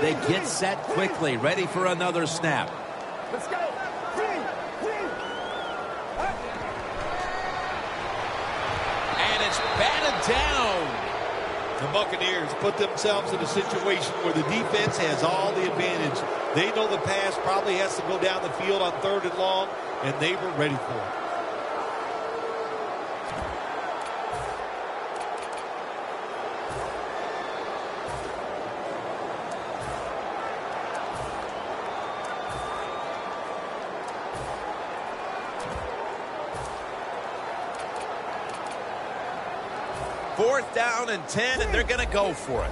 They get set quickly, ready for another snap. Let's go. And it's batted down. The Buccaneers put themselves in a situation where the defense has all the advantage. They know the pass probably has to go down the field on 3rd and long, and they were ready for it. Fourth down and 10, and they're going to go for it.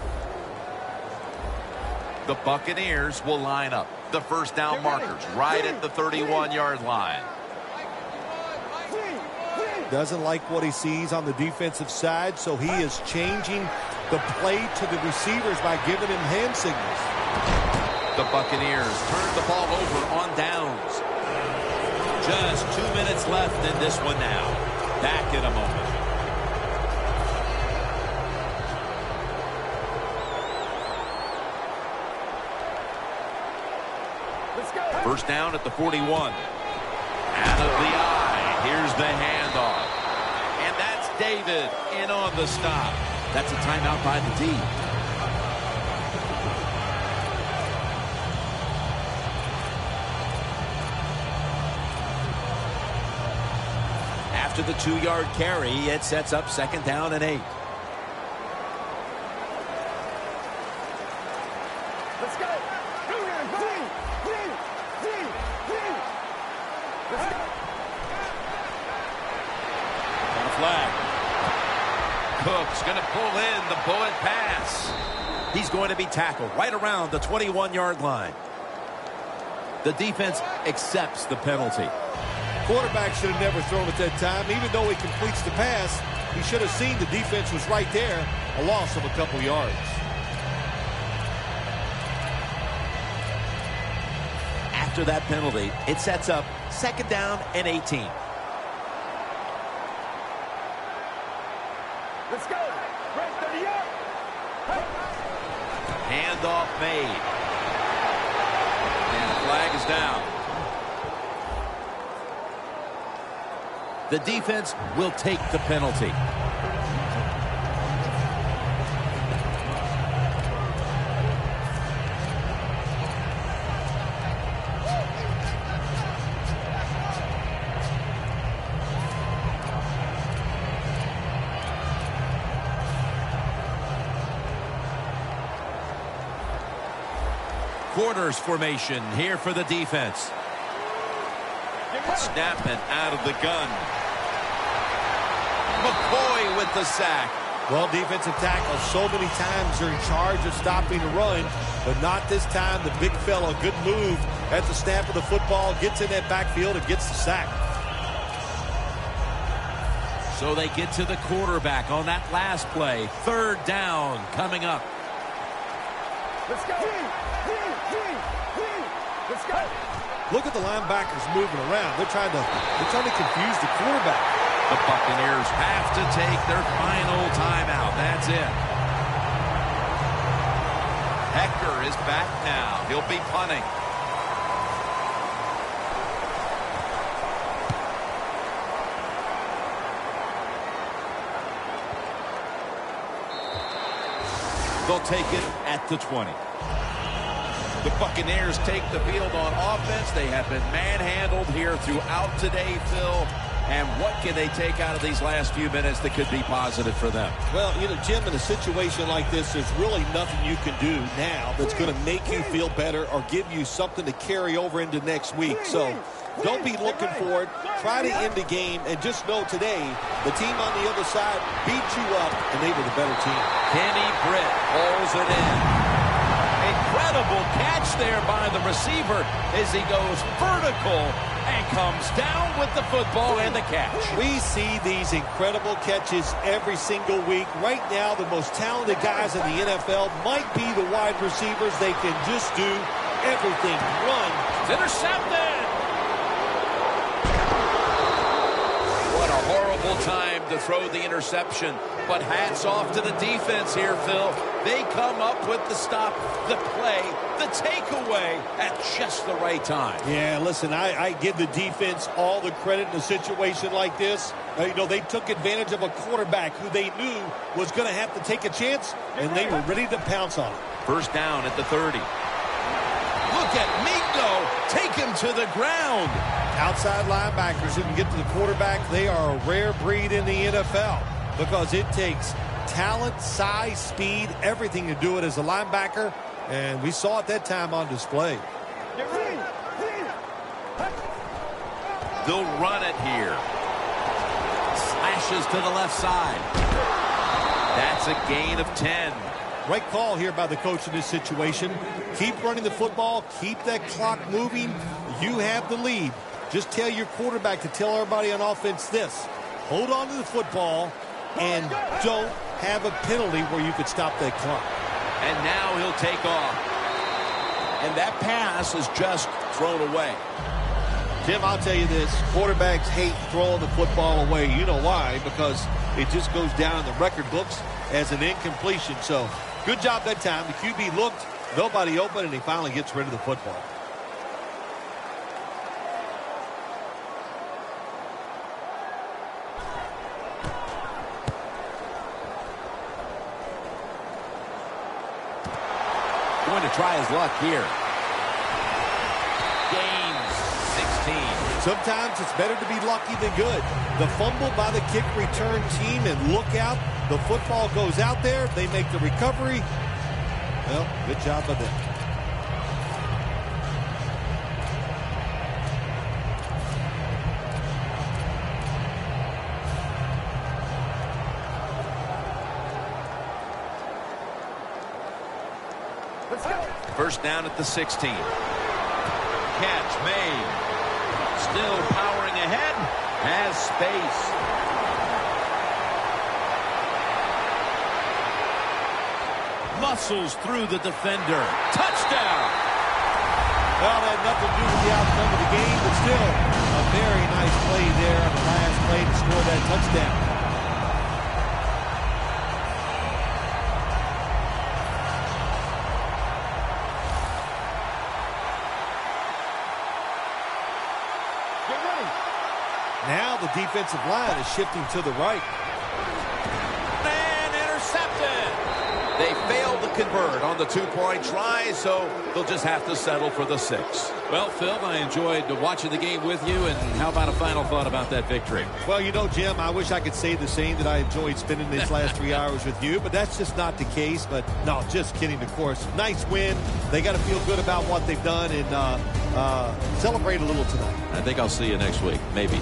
The Buccaneers will line up. The first down markers right at the 31-yard line. Doesn't like what he sees on the defensive side, so he is changing the play to the receivers by giving him hand signals. The Buccaneers turn the ball over on downs. Just 2 minutes left in this one now. Back in a moment. First down at the 41. Out of the eye. Here's the handoff. And that's David in on the stop. That's a timeout by the D. After the 2-yard carry, it sets up second down and 8. Let's go. Flag. Cook's going to pull in the bullet pass. He's going to be tackled right around the 21-yard line. The defense accepts the penalty. Quarterback should have never thrown at that time. Even though he completes the pass, he should have seen the defense was right there. A loss of a couple yards. After that penalty, it sets up second down and 18. Let's go. Right 30 up. Handoff made. And the flag is down. The defense will take the penalty. Quarters formation here for the defense. Snapping out of the gun. McCoy with the sack. Well, defensive tackles so many times are in charge of stopping the run, but not this time. The big fella, good move at the snap of the football, gets in that backfield and gets the sack. So they get to the quarterback on that last play. Third down coming up. Let's go. Let's go. Look at the linebackers moving around. They're trying to confuse the quarterback. The Buccaneers have to take their final timeout. That's it. Hector is back now. He'll be punting. They'll take it at the 20. The Buccaneers take the field on offense. They have been manhandled here throughout today, Phil. And what can they take out of these last few minutes that could be positive for them? Well, you know, Jim, in a situation like this, there's really nothing you can do now that's going to make you feel better or give you something to carry over into next week. So don't be looking for it. Try to end the game, and just know today the team on the other side beat you up, and they were the better team. Kenny Britt pulls it in. Incredible catch there by the receiver as he goes vertical and comes down with the football and the catch. We see these incredible catches every single week. Right now, the most talented guys in the NFL might be the wide receivers. They can just do everything. Run. It's intercepted. What a horrible Ample time to throw the interception. But hats off to the defense here, Phil. They come up with the stop, the play, the takeaway at just the right time. Yeah, listen, I give the defense all the credit in a situation like this. You know, they took advantage of a quarterback who they knew was going to have to take a chance, and they were ready to pounce on it. First down at the 30. Look at Mingo take him to the ground. Outside linebackers who can get to the quarterback, they are a rare breed in the NFL because it takes talent, size, speed, everything to do it as a linebacker, and we saw it that time on display. They'll run it here. Slashes to the left side. That's a gain of 10. Right call here by the coach in this situation. Keep running the football. Keep that clock moving. You have the lead. Just tell your quarterback to tell everybody on offense this. Hold on to the football and don't have a penalty where you could stop that clock. And now he'll take off. And that pass is just thrown away. Tim, I'll tell you this. Quarterbacks hate throwing the football away. You know why? Because it just goes down in the record books as an incompletion. So good job that time. The QB looked, nobody open, and he finally gets rid of the football. Going to try his luck here. Gains 16. Sometimes it's better to be lucky than good. The fumble by the kick return team, and look out. The football goes out there. They make the recovery. Well, good job by them. First down at the 16. Catch made. Still powering ahead. Has space. Muscles through the defender. Touchdown. Well, that had nothing to do with the outcome of the game, but still a very nice play there on the last play to score that touchdown. Now the defensive line is shifting to the right. And intercepted. They failed to convert on the two-point try, so they'll just have to settle for the 6. Well, Phil, I enjoyed watching the game with you, and how about a final thought about that victory? Well, you know, Jim, I wish I could say the same, that I enjoyed spending these last 3 hours with you, but that's just not the case. But no, just kidding, of course. Nice win. They got to feel good about what they've done and celebrate a little tonight. I think I'll see you next week, maybe.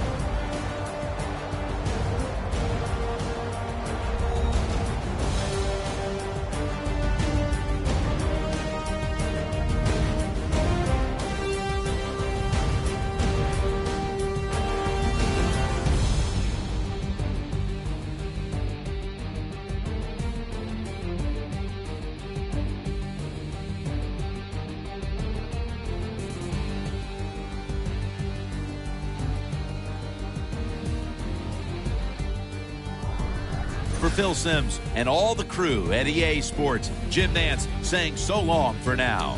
For Phil Simms and all the crew at EA Sports, Jim Nance saying so long for now.